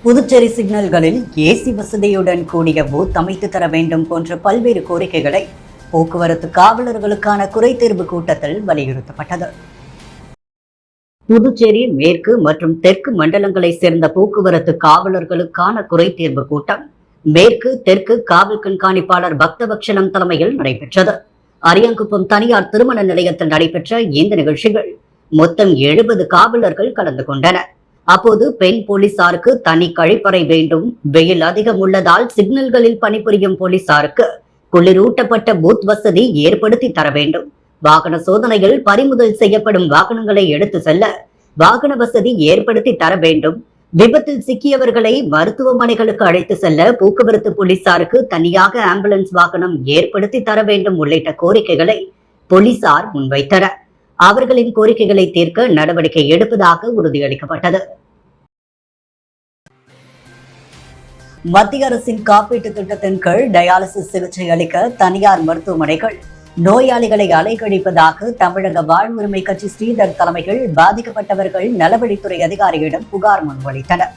Puducherry சிக்னல்களில் AC வசதியுடன் கூடிய booth அமைத்து தர வேண்டும் போன்ற பல்வேறு கோரிக்கைகளை போக்குவரத்து காவலர்களுக்கான குறைதீர்வு கூட்டத்தில் வலியுறுத்தப்பட்டது. புதுச்சேரி மேற்கு மற்றும் தெற்கு மண்டலங்களை சேர்ந்த போக்குவரத்து காவலர்களுக்கான குறைதீர்வு கூட்டம் மேற்கு தெற்கு காவல் கண்காணிப்பாளர் பக்தவட்சலம் தலைமையில் நடைபெற்றது. அரியாங்குப்பம் தனியார் திருமண நிலையத்தில் நடைபெற்ற இந்த நிகழ்ச்சிகள் மொத்தம் 70 காவலர்கள் கலந்து கொண்டனர். அப்போது பெண் போலீசாருக்கு தனி கழிப்பறை வேண்டும், வெயில் அதிகம் உள்ளதால் சிக்னல்களில் பணிபுரியும் போலீசாருக்கு குளிரூட்டப்பட்ட பூத் வசதி ஏற்படுத்தி தர வேண்டும், வாகன சோதனையில் பறிமுதல் செய்யப்படும் வாகனங்களை எடுத்து செல்ல வாகன வசதி ஏற்படுத்தி தர வேண்டும், விபத்தில் சிக்கியவர்களை மருத்துவமனைகளுக்கு அழைத்து செல்ல போக்குவரத்து போலீசாருக்கு தனியாக ஆம்புலன்ஸ் வாகனம் ஏற்படுத்தி தர வேண்டும் உள்ளிட்ட கோரிக்கைகளை போலீசார் முன்வைத்தனர். அவர்களின் கோரிக்கைகளை தீர்க்க நடவடிக்கை எடுப்பதாக உறுதியளிக்கப்பட்டது. மத்திய அரசின் காப்பீட்டு திட்டத்தின் கீழ் டயாலிசிஸ் சிகிச்சை அளிக்க தனியார் மருத்துவமனைகள் நோயாளிகளை அலைக்கழிப்பதாக தமிழக வாழ்வுரிமை கட்சி ஸ்ரீதர் தலைமையில் பாதிக்கப்பட்டவர்கள் நலவழித்துறை அதிகாரியிடம் புகார் முன்வைத்தனர்.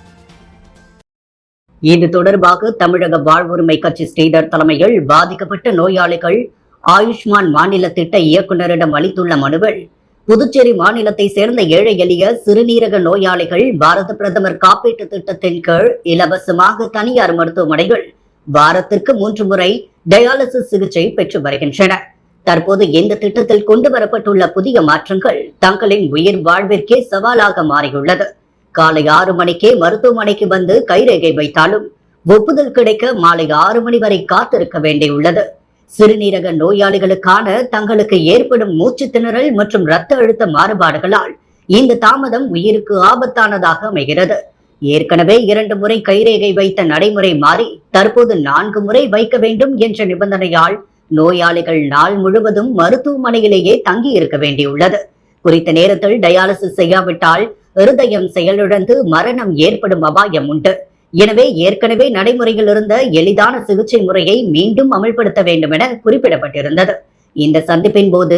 இது தொடர்பாக தமிழக வாழ்வுரிமை கட்சி ஸ்ரீதர் தலைமையில் பாதிக்கப்பட்ட நோயாளிகள் ஆயுஷ்மான் மாநில திட்ட இயக்குநரிடம் அளித்துள்ள மனுவில் புதுச்சேரி மாநிலத்தை சேர்ந்த ஏழை எளிய சிறுநீரக நோயாளிகள் பாரத பிரதமர் காப்பீட்டு திட்டத்தின் கீழ் இலவசமாக தனியார் மருத்துவமனைகள் வாரத்திற்கு 3 முறை டயாலிசிஸ் சிகிச்சை பெற்று வருகின்றனர். தற்போது இந்த திட்டத்தில் கொண்டு வரப்பட்டுள்ள புதிய மாற்றங்கள் தங்களின் உயிர் வாழ்விற்கே சவாலாக மாறியுள்ளது. காலை 6 மணிக்கே மருத்துவமனைக்கு வந்து கைரேகை வைத்தாலும் ஒப்புதல் கிடைக்க மாலை 6 மணி வரை காத்திருக்க வேண்டியுள்ளது. சிறுநீரக நோயாளிகளுக்கான தங்களுக்கு ஏற்படும் மூச்சு திணறல் மற்றும் இரத்த அழுத்த மாறுபாடுகளால் இந்த தாமதம் உயிருக்கு ஆபத்தானதாக அமைகிறது. ஏற்கனவே 2 முறை கைரேகை வைத்த நடைமுறை மாறி தற்போது 4 முறை வைக்க வேண்டும் என்ற நிபந்தனையால் நோயாளிகள் நாள் முழுவதும் மருத்துவமனையிலேயே தங்கி இருக்க வேண்டியுள்ளது. குறித்த நேரத்தில் டயாலிசிஸ் செய்யாவிட்டால் இருதயம் செயலிழந்து மரணம் ஏற்படும் அபாயம் உண்டு. எனவே ஏற்கனவே நடைமுறையில் இருந்த எளிதான சிகிச்சை முறையை மீண்டும் அமல்படுத்த வேண்டும் என குறிப்பிடப்பட்டிருந்தது. இந்த சந்திப்பின் போது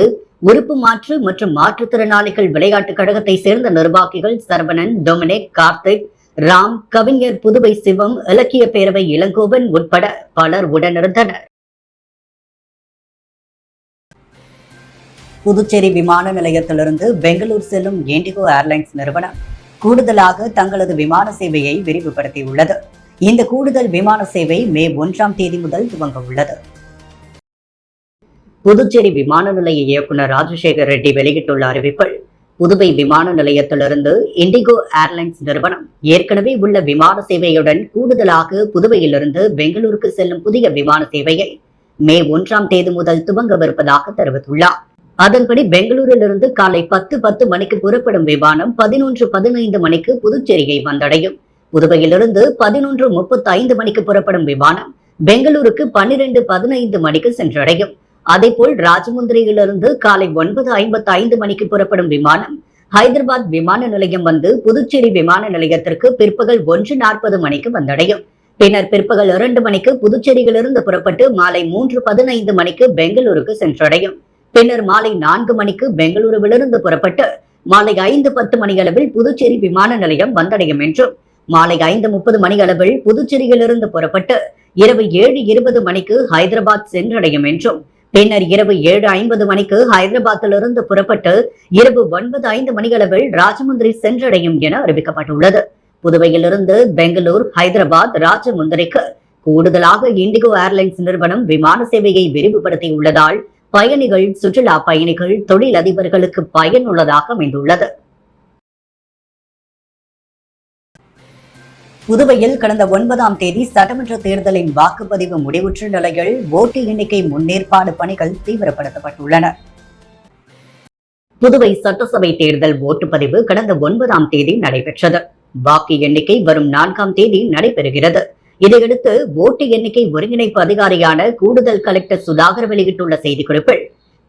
உறுப்பு மாற்று மற்றும் மாற்றுத்திறனாளிகள் விளையாட்டுக் கழகத்தை சேர்ந்த நிர்வாகிகள் சரவணன், டொமினிக், கார்த்திக், ராம், கவிஞர் புதுவை சிவம், இலக்கிய பேரவை இளங்கோவன் உட்பட பலர் உடனிருந்தனர். புதுச்சேரி விமான நிலையத்திலிருந்து பெங்களூர் செல்லும் இண்டிகோ ஏர்லைன்ஸ் நிறுவனம் கூடுதலாக தங்களது விமான சேவையை விரிவுபடுத்தியுள்ளது. இந்த கூடுதல் விமான சேவை மே 1ஆம் தேதி முதல் துவங்க உள்ளது. புதுச்சேரி விமான நிலைய இயக்குநர் ராஜசேகர் ரெட்டி வெளியிட்டுள்ள அறிவிப்பில் புதுவை விமான நிலையத்திலிருந்து இண்டிகோ ஏர்லைன்ஸ் நிறுவனம் ஏற்கனவே உள்ள விமான சேவையுடன் கூடுதலாக புதுவையிலிருந்து பெங்களூருக்கு செல்லும் புதிய விமான சேவையை மே 1ஆம் தேதி முதல் துவங்கவிருப்பதாக தெரிவித்துள்ளார். அதன்படி பெங்களூரிலிருந்து காலை 10:10 மணிக்கு புறப்படும் விமானம் 11:15 மணிக்கு புதுச்சேரியை வந்தடையும். புதுவையிலிருந்து 11:35 மணிக்கு புறப்படும் விமானம் பெங்களூருக்கு 12:15 மணிக்கு சென்றடையும். அதேபோல் ராஜமுந்திரியிலிருந்து காலை 9:55 மணிக்கு புறப்படும் விமானம் ஹைதராபாத் விமான நிலையம் வந்து புதுச்சேரி விமான நிலையத்திற்கு பிற்பகல் 1:40 மணிக்கு வந்தடையும். பின்னர் பிற்பகல் 2 மணிக்கு புதுச்சேரியிலிருந்து புறப்பட்டு மாலை 3:15 மணிக்கு பெங்களூருக்கு சென்றடையும். பின்னர் மாலை 4 மணிக்கு பெங்களூருவிலிருந்து புறப்பட்டு மாலை 5:10 மணியளவில் புதுச்சேரி விமான நிலையம் வந்தடையும் என்றும், மாலை 5:30 மணியளவில் புதுச்சேரியிலிருந்து புறப்பட்டு இரவு 7:20 மணிக்கு ஹைதராபாத் சென்றடையும் என்றும், பின்னர் இரவு 7:50 மணிக்கு ஹைதராபாத்திலிருந்து புறப்பட்டு இரவு 9:05 மணியளவில் ராஜமுந்திரி சென்றடையும் என அறிவிக்கப்பட்டுள்ளது. புதுவையிலிருந்து பெங்களூர், ஹைதராபாத், ராஜமுந்திரிக்கு கூடுதலாக இண்டிகோ ஏர்லைன்ஸ் நிறுவனம் விமான சேவையை விரிவுபடுத்தியுள்ளதால் பயணிகள், சுற்றுலா பயணிகள், தொழில் அதிபர்களுக்கு பயனுள்ளதாக அமைந்துள்ளது. புதுவையில் கடந்த 9ஆம் தேதி சட்டமன்ற தேர்தலின் வாக்குப்பதிவு முடிவுற்ற நிலையில் ஓட்டு எண்ணிக்கை முன்னேற்பாடு பணிகள் தீவிரப்படுத்தப்பட்டுள்ளன. புதுவை சட்டசபை தேர்தல் ஓட்டுப்பதிவு கடந்த 9ஆம் தேதி நடைபெற்றது. வாக்கு எண்ணிக்கை வரும் 4ஆம் தேதி நடைபெறுகிறது. இதையடுத்து ஓட்டு எண்ணிக்கை ஒருங்கிணைப்பு அதிகாரியான கூடுதல் கலெக்டர் சுதாகர் வெளியிட்டுள்ள செய்திக்குறிப்பில்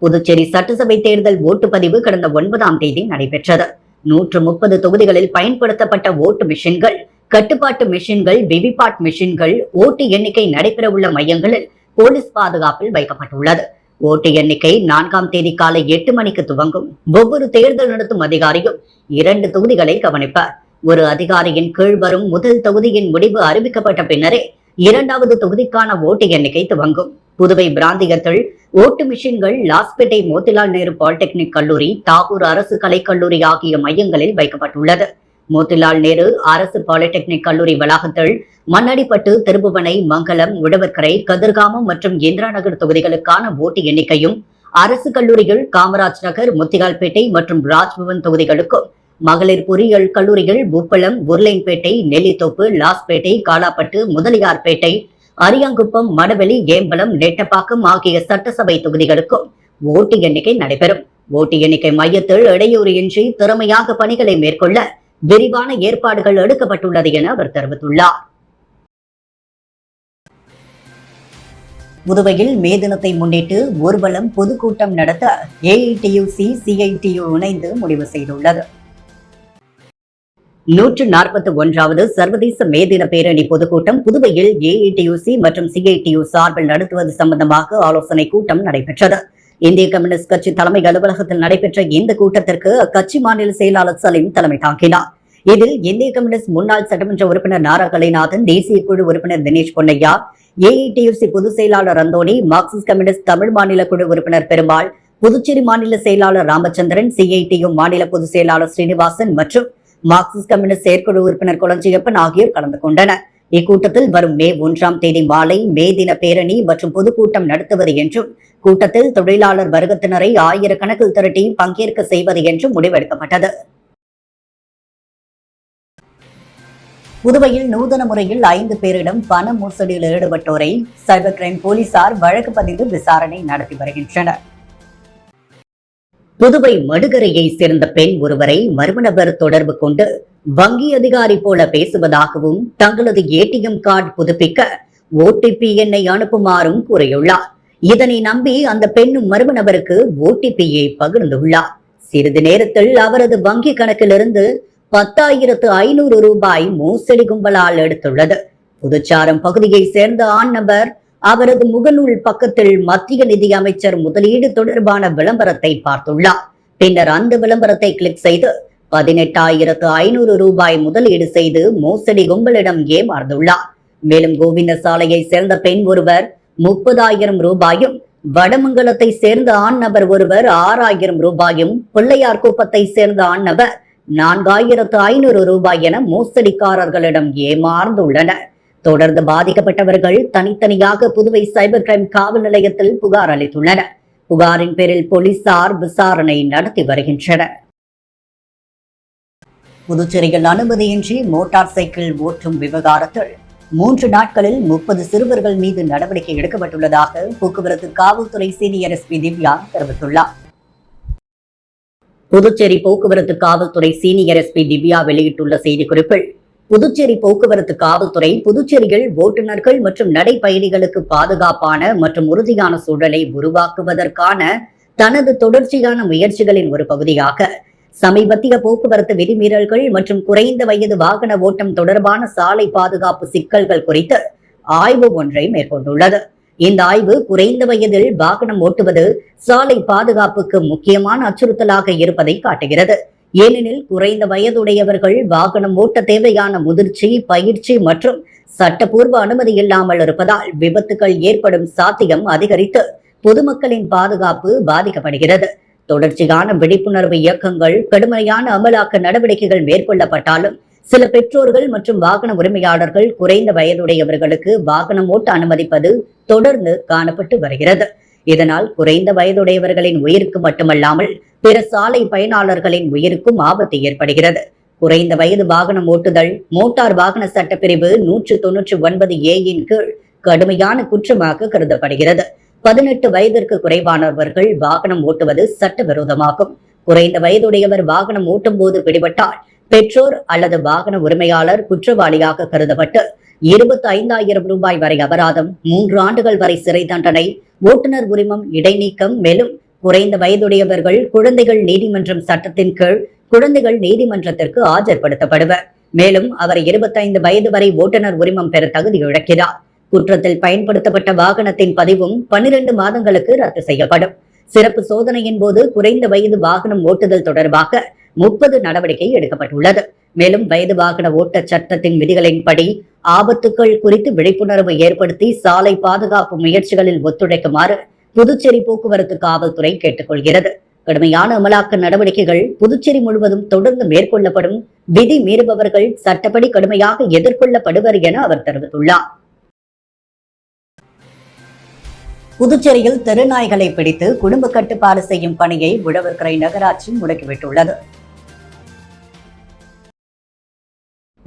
புதுச்சேரி சட்டசபை தேர்தல் ஓட்டுப்பதிவு கடந்த 9ஆம் தேதி நடைபெற்றது. 130 தொகுதிகளில் பயன்படுத்தப்பட்ட ஓட்டு மிஷின்கள், கட்டுப்பாட்டு மிஷின்கள், விவிபாட் மிஷின்கள் ஓட்டு எண்ணிக்கை நடைபெறவுள்ள மையங்களில் போலீஸ் பாதுகாப்பில் வைக்கப்பட்டுள்ளது. ஓட்டு எண்ணிக்கை 4ஆம் தேதி காலை 8 மணிக்கு துவங்கும். ஒவ்வொரு தேர்தல் நடத்தும் அதிகாரியும் 2 தொகுதிகளை கவனிப்பார். ஒரு அதிகாரியின் கீழ் வரும் முதல் தொகுதியின் முடிவு அறிவிக்கப்பட்ட பின்னரே இரண்டாவது தொகுதிக்கான ஓட்டு எண்ணிக்கை துவங்கும். புதுவை பிராந்தியத்தில் ஓட்டு மிஷின்கள் லாஸ்பேட்டை மோதிலால் நேரு பாலிடெக்னிக் கல்லூரி, தாகூர் அரசு கலைக்கல்லூரி ஆகிய மையங்களில் வைக்கப்பட்டுள்ளது. மோதிலால் நேரு அரசு பாலிடெக்னிக் கல்லூரி வளாகத்தில் மண்ணடிப்பட்டு, திருபுவனை, மங்கலம், உழவர்கரை, கதிர்காமம் மற்றும் இந்திரா நகர் தொகுதிகளுக்கான ஓட்டு எண்ணிக்கையும், அரசு கல்லூரிகள் காமராஜ் நகர், முத்தியால்பேட்டை மற்றும் ராஜ்பவன் தொகுதிகளுக்கும், மகளிர் பொறியியல் கல்லூரிகள் பூப்பளம், உருளைன்பேட்டை, நெல்லித்தோப்பு, லாஸ்பேட்டை, காலாப்பட்டு, முதலியார்பேட்டை, அரியாங்குப்பம், மடவெளி, ஏம்பலம், நெட்டப்பாக்கம் ஆகிய சட்டசபை தொகுதிகளுக்கும் ஓட்டு எண்ணிக்கை நடைபெறும். ஓட்டு எண்ணிக்கை மையத்தில் இடையூறின்றி திறமையாக பணிகளை மேற்கொள்ள விரிவான ஏற்பாடுகள் எடுக்கப்பட்டுள்ளது என அவர் தெரிவித்துள்ளார். புதுவையில் மே தினத்தை முன்னிட்டு ஊர்வலம் பொதுக்கூட்டம் நடத்த ஏஐடியூசி, சிஐடியு இணைந்து முடிவு செய்துள்ளது. 141வது சர்வதேச மே தின பேரணி பொதுக்கூட்டம் புதுவையில் ஏஐடியூசி மற்றும் சிஐடியு சார்பில் நடத்துவது சம்பந்தமாக ஆலோசனை கூட்டம் நடைபெற்றது. இந்திய கம்யூனிஸ்ட் கட்சி தலைமை அலுவலகத்தில் நடைபெற்ற இந்த கூட்டத்திற்கு அக்கட்சி மாநில செயலாளர் சலீம் தலைமை தாங்கினார். இதில் இந்திய கம்யூனிஸ்ட் முன்னாள் சட்டமன்ற உறுப்பினர் நாரா கலைநாதன், தேசிய குழு உறுப்பினர் தினேஷ் பொன்னையா, ஏஐடியூசி பொதுச் செயலாளர் அந்தோணி, மார்க்சிஸ்ட் கம்யூனிஸ்ட் தமிழ் மாநில குழு உறுப்பினர் பெருமாள், புதுச்சேரி மாநில செயலாளர் ராமச்சந்திரன், சிஐடியு மாநில பொதுச் செயலாளர் ஸ்ரீனிவாசன் மற்றும் மார்க்சிஸ்ட் கம்யூனிஸ்ட் செயற்குழு உறுப்பினர் கொளஞ்சியப்பன் ஆகியோர் கலந்து கொண்டனர். இக்கூட்டத்தில் வரும் மே 1ஆம் தேதி மாலை மே தின பேரணி மற்றும் பொதுக்கூட்டம் நடத்துவது என்றும், கூட்டத்தில் தொழிலாளர் வர்க்கத்தினரை ஆயிரக்கணக்கில் திரட்டி பங்கேற்க செய்வது என்றும் முடிவெடுக்கப்பட்டது. புதுவையில் நூதன முறையில் 5 பேரிடம் பண மோசடியில் ஈடுபட்டோரை சைபர் கிரைம் போலீசார் வழக்கு பதிந்து விசாரணை நடத்தி வருகின்றனர். புதுவை மடுகரையை சேர்ந்த பெண் ஒருவரை மர்ம நபர் தொடர்பு கொண்டு வங்கி அதிகாரி போல பேசுவதாகவும், தங்களது ஏடிஎம் கார்டு புதுப்பிக்க ஓடிபி எண்ணை அனுப்புமாறும் கூறியுள்ளார். இதனை நம்பி அந்த பெண்ணும் மர்ம நபருக்கு ஓடிபியை பகிர்ந்துள்ளார். சிறிது நேரத்தில் அவரது வங்கி கணக்கிலிருந்து 10,500 ரூபாய் மோசடி கும்பலால் எடுத்துள்ளது. புதுச்சாரம் பகுதியை சேர்ந்த ஆண் நபர் அவரது முகநூல் பக்கத்தில் மத்திய நிதி அமைச்சர் முதலீடு தொடர்பான விளம்பரத்தை பார்த்துள்ளார். பின்னர் அந்த விளம்பரத்தை கிளிக் செய்து 18,500 ரூபாய் முதலீடு செய்து மோசடி கும்பலிடம் ஏமாந்துள்ளார். மேலும் கோவிந்த சாலையை சேர்ந்த பெண் ஒருவர் 30,000 ரூபாயும், வடமங்கலத்தை சேர்ந்த ஆண் நபர் ஒருவர் 6,000 ரூபாயும், பிள்ளையார் குப்பத்தை சேர்ந்த ஆண் நபர் 4,500 ரூபாய் என மோசடிக்காரர்களிடம் ஏமாந்துள்ளனர். தொடர்ந்து பாதிக்கப்பட்டவர்கள் தனித்தனியாக புதுவை சைபர் கிரைம் காவல் நிலையத்தில் புகார் அளித்துள்ளனர். புகாரின் பேரில் போலீசார் விசாரணை நடத்தி வருகின்றனர். புதுச்சேரியில் அனுமதியின்றி மோட்டார் சைக்கிள் ஓட்டும் விவகாரத்தில் 3 நாட்களில் 30 சிறுவர்கள் மீது நடவடிக்கை எடுக்கப்பட்டுள்ளதாக போக்குவரத்து காவல்துறை சீனியர் எஸ்பி திவ்யா தெரிவித்துள்ளார். புதுச்சேரி போக்குவரத்து காவல்துறை சீனியர் எஸ்பி திவ்யா வெளியிட்டுள்ள செய்திக்குறிப்பில், புதுச்சேரி போக்குவரத்து காவல்துறை புதுச்சேரியில் ஓட்டுநர்கள் மற்றும் நடைப்பயணிகளுக்கு பாதுகாப்பான மற்றும் உறுதியான சூழலை உருவாக்குவதற்கான தனது தொடர்ச்சியான முயற்சிகளின் ஒரு பகுதியாக சமீபத்திய போக்குவரத்து விதிமீறல்கள் மற்றும் குறைந்த வயது வாகன ஓட்டம் தொடர்பான சாலை பாதுகாப்பு சிக்கல்கள் குறித்து ஆய்வு ஒன்றை மேற்கொண்டுள்ளது. இந்த ஆய்வு குறைந்த வயதில் வாகனம் ஓட்டுவது சாலை பாதுகாப்புக்கு முக்கியமான அச்சுறுத்தலாக இருப்பதை காட்டுகிறது. ஏனெனில் குறைந்த வயதுடையவர்கள் வாகனம் ஓட்ட தேவையான முதிர்ச்சி, பயிற்சி மற்றும் சட்டப்பூர்வ அனுமதி இல்லாமல் இருப்பதால் விபத்துகள் ஏற்படும் சாத்தியம் அதிகரித்து பொதுமக்களின் பாதுகாப்பு பாதிக்கப்படுகிறது. தொடர்ச்சியான விழிப்புணர்வு இயக்கங்கள், கடுமையான அமலாக்க நடவடிக்கைகள் மேற்கொள்ளப்பட்டாலும் சில பெற்றோர்கள் மற்றும் வாகன உரிமையாளர்கள் குறைந்த வயதுடையவர்களுக்கு வாகனம் ஓட்ட அனுமதிப்பது தொடர்ந்து காணப்பட்டு வருகிறது. இதனால் குறைந்த வயதுடையவர்களின் உயிருக்கு மட்டுமல்லாமல் பிற சாலை பயனாளர்களின் உயிருக்கும் ஆபத்து ஏற்படுகிறது. குறைந்த வயது வாகனம் ஓட்டுதல் மோட்டார் வாகன சட்டப்பிரிவு 199A கீழ் கடுமையான குற்றமாக கருதப்படுகிறது. 18 வயதிற்கு குறைவானவர்கள் வாகனம் ஓட்டுவது சட்டவிரோதமாகும். குறைந்த வயதுடையவர் வாகனம் ஓட்டும் போது பிடிபட்டால் பெற்றோர் அல்லது வாகன உரிமையாளர் குற்றவாளியாக கருதப்பட்டு 25,000 ரூபாய் வரை அபராதம், 3 ஆண்டுகள் வரை சிறை தண்டனை, ஓட்டுநர் உரிமம் இடைநீக்கம். மேலும் குறைந்த வயதுடையவர்கள் குழந்தைகள் நீதிமன்றம் சட்டத்தின் கீழ் குழந்தைகள் நீதிமன்றத்திற்கு ஆஜர்படுத்தப்படுவர். மேலும் அவர் 25 வயது வரை ஓட்டுநர் உரிமம் பெற தகுதி இழக்கிறார். குற்றத்தில் பயன்படுத்தப்பட்ட வாகனத்தின் பதிவும் 12 மாதங்களுக்கு ரத்து செய்யப்படும். சிறப்பு சோதனையின் போது குறைந்த வயது வாகனம் ஓட்டுதல் தொடர்பாக 30 நடவடிக்கை எடுக்கப்பட்டுள்ளது. மேலும் வயது வாகன ஓட்ட சட்டத்தின் விதிகளின்படி ஆபத்துக்கள் குறித்து விழிப்புணர்வு ஏற்படுத்தி சாலை பாதுகாப்பு முயற்சிகளில் ஒத்துழைக்குமாறு புதுச்சேரி போக்குவரத்து காவல்துறை கேட்டுக்கொள்கிறது. கடுமையான அமலாக்க நடவடிக்கைகள் புதுச்சேரி முழுவதும் தொடர்ந்து மேற்கொள்ளப்படும். விதி மீறுபவர்கள் சட்டப்படி கடுமையாக எதிர்கொள்ளப்படுவர் என அவர் தெரிவித்துள்ளார். புதுச்சேரியில் தெருநாய்களை பிடித்து குடும்ப கட்டுப்பாடு செய்யும் பணியை உழவர்கரை நகராட்சி முடக்கிவிட்டுள்ளது.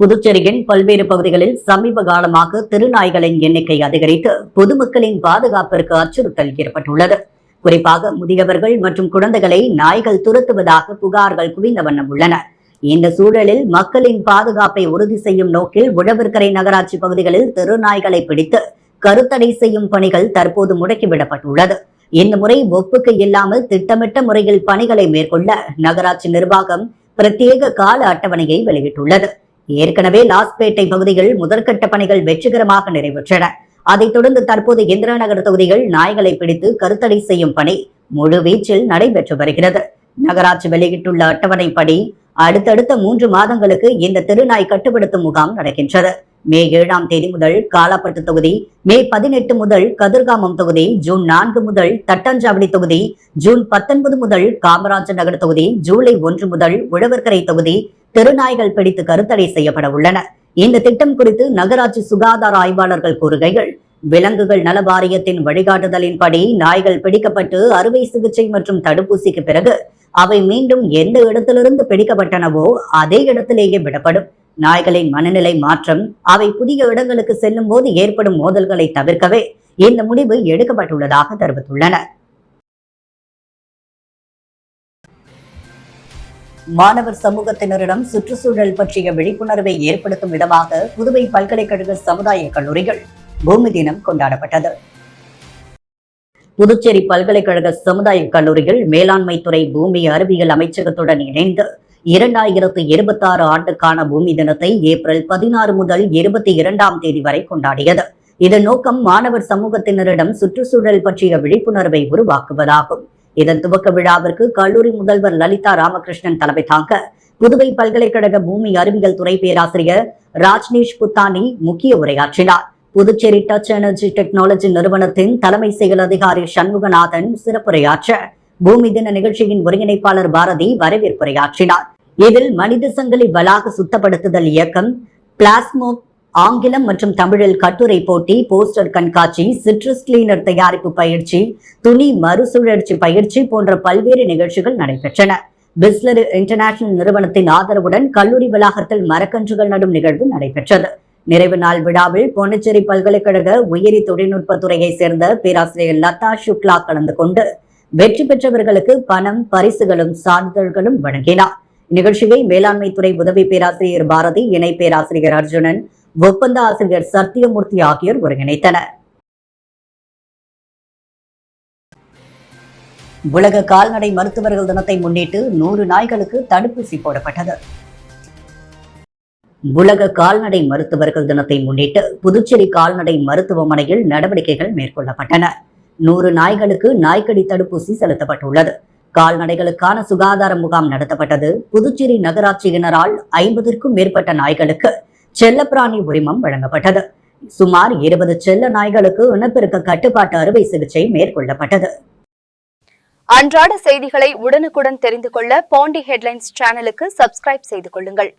புதுச்சேரியின் பல்வேறு பகுதிகளில் சமீப காலமாக தெருநாய்களின் எண்ணிக்கை அதிகரித்து பொதுமக்களின் பாதுகாப்பிற்கு அச்சுறுத்தல் ஏற்பட்டுள்ளது. குறிப்பாக முதியவர்கள் மற்றும் குழந்தைகளை நாய்கள் துரத்துவதாக புகார்கள் குவிந்த வண்ணம் உள்ளன. இந்த சூழலில் மக்களின் பாதுகாப்பை உறுதி செய்யும் நோக்கில் உழவர்கரை நகராட்சி பகுதிகளில் தெருநாய்களை பிடித்து கருத்தடை செய்யும் பணிகள் தற்போது முடக்கிவிடப்பட்டுள்ளது. இந்த முறை ஒப்புக்கு இல்லாமல் திட்டமிட்ட முறையில் பணிகளை மேற்கொள்ள நகராட்சி நிர்வாகம் பிரத்யேக கால அட்டவணையை வெளியிட்டுள்ளது. ஏற்கனவே லாஸ்பேட்டை பகுதியில் முதற்கட்ட பணிகள் வெற்றிகரமாக நிறைவேற்றன. அதைத் தொடர்ந்து தற்போது இந்திரா நகர் தொகுதிகள் நாய்களை பிடித்து கருத்தடை செய்யும் பணி முழுவீச்சில் நடைபெற்று வருகிறது. நகராட்சி வெளியிட்டுள்ள அட்டவணைப்படி அடுத்தடுத்த 3 மாதங்களுக்கு இந்த தெருநாய் கட்டுப்படுத்தும் முகாம் நடக்கின்றது. மே 7ஆம் தேதி முதல் காலாப்பட்டு தொகுதி, மே 18 முதல் கதிர்காமம் தொகுதி, ஜூன் 4 முதல் தட்டாஞ்சாவடி தொகுதி, ஜூன் 19 முதல் காமராஜர் நகர் தொகுதி, ஜூலை 1 முதல் உழவர்கரை தொகுதி தெருநாய்கள் பிடித்து கருத்தடை செய்யப்பட உள்ளன. இந்த திட்டம் குறித்து நகராட்சி சுகாதார ஆய்வாளர்கள் கூறுகையில், விலங்குகள் நல வாரியத்தின் வழிகாட்டுதலின்படி நாய்கள் பிடிக்கப்பட்டு அறுவை சிகிச்சை மற்றும் தடுப்பூசிக்கு பிறகு அவை மீண்டும் எந்த இடத்திலிருந்து பிடிக்கப்பட்டனவோ அதே இடத்திலேயே விடப்படும். நாய்களின் மனநிலை மாற்றம், அவை புதிய இடங்களுக்கு செல்லும் போது ஏற்படும் மோதல்களை தவிர்க்கவே இந்த முடிவு எடுக்கப்பட்டுள்ளதாக தெரிவித்துள்ளனர். மாணவர் சமூகத்தினரிடம் சுற்றுச்சூழல் பற்றிய விழிப்புணர்வை ஏற்படுத்தும் விதமாக புதுவை பல்கலைக்கழக சமுதாய கல்லூரிகள் பூமி தினம் கொண்டாடப்பட்டது. புதுச்சேரி பல்கலைக்கழக சமுதாய கல்லூரிகள் மேலாண்மை துறை பூமி அறிவியல் அமைச்சகத்துடன் இணைந்து 2026 ஆண்டுக்கான பூமி தினத்தை ஏப்ரல் 16 முதல் 22ஆம் தேதி வரை கொண்டாடியது. இதன் நோக்கம் மாணவர் சமூகத்தினரிடம் சுற்றுச்சூழல் பற்றிய விழிப்புணர்வை உருவாக்குவதாகும். இதன் துவக்க விழாவிற்கு கல்லூரி முதல்வர் லலிதா ராமகிருஷ்ணன் தலைமை தாங்க புதுவை பல்கலைக்கழக பூமி அறிவியல் துறை பேராசிரியர் ராஜ்னீஷ் புத்தானி முக்கிய உரையாற்றினார். புதுச்சேரி டச் எனர்ஜி டெக்னாலஜி நிறுவனத்தின் தலைமை செயல் அதிகாரி சண்முகநாதன் சிறப்புரையாற்ற பூமி தின நிகழ்ச்சியின் ஒருங்கிணைப்பாளர் பாரதி வரவேற்புரையாற்றினார். இதில் மனித சங்கிலி வளாக சுத்தப்படுத்துதல் இயக்கம், பிளாஸ்மோக், ஆங்கிலம் மற்றும் தமிழில் கட்டுரை போட்டி, போஸ்டர் கண்காட்சி, சிட்ரஸ் கிளீனர் தயாரிப்பு பயிற்சி, துணி மறுசுழற்சி பயிற்சி போன்ற பல்வேறு நிகழ்ச்சிகள் நடைபெற்றன. பிஸ்லரி இன்டர்நேஷனல் நிறுவனத்தின் ஆதரவுடன் கல்லூரி வளாகத்தில் மரக்கன்றுகள் நடும் நிகழ்வு நடைபெற்றது. நிறைவு நாள் விழாவில் பாண்டிச்சேரி பல்கலைக்கழக உயிரி தொழில்நுட்பத்துறையை சேர்ந்த பேராசிரியர் லதா சுக்லா கலந்து கொண்டு வெற்றி பெற்றவர்களுக்கு பணம், பரிசுகளும் சான்றிதழ்களும் வழங்கினார். நிகழ்ச்சியை மேலாண்மை துறை உதவி பேராசிரியர் பாரதி, இணை பேராசிரியர் அர்ஜுனன், ஒப்பந்த ஆசிரியர் சத்தியமூர்த்தி ஆகியோர் ஒருங்கிணைத்தனர். உலக கால்நடை மருத்துவர்கள் தினத்தை முன்னிட்டு 100 நாய்களுக்கு தடுப்பூசி போடப்பட்டது. உலக கால்நடை மருத்துவர்கள் தினத்தை முன்னிட்டு புதுச்சேரி கால்நடை மருத்துவமனையில் நடவடிக்கைகள் மேற்கொள்ளப்பட்டன. 100 நாய்களுக்கு நாய்க்கடி தடுப்பூசி செலுத்தப்பட்டுள்ளது. கால்நடைகளுக்கான சுகாதார முகாம் நடத்தப்பட்டது. புதுச்சேரி நகராட்சியினரால் 50க்கும் மேற்பட்ட நாய்களுக்கு செல்லப்பிராணி உரிமம் வழங்கப்பட்டது. சுமார் 20 செல்ல நாய்களுக்கு இனப்பெருக்க கட்டுப்பாட்டு அறுவை சிகிச்சை மேற்கொள்ளப்பட்டது. அன்றாட செய்திகளை உடனுக்குடன் தெரிந்து கொள்ள பாண்டி ஹெட்லைன்ஸ் சேனலுக்கு சப்ஸ்கிரைப் செய்து கொள்ளுங்கள்.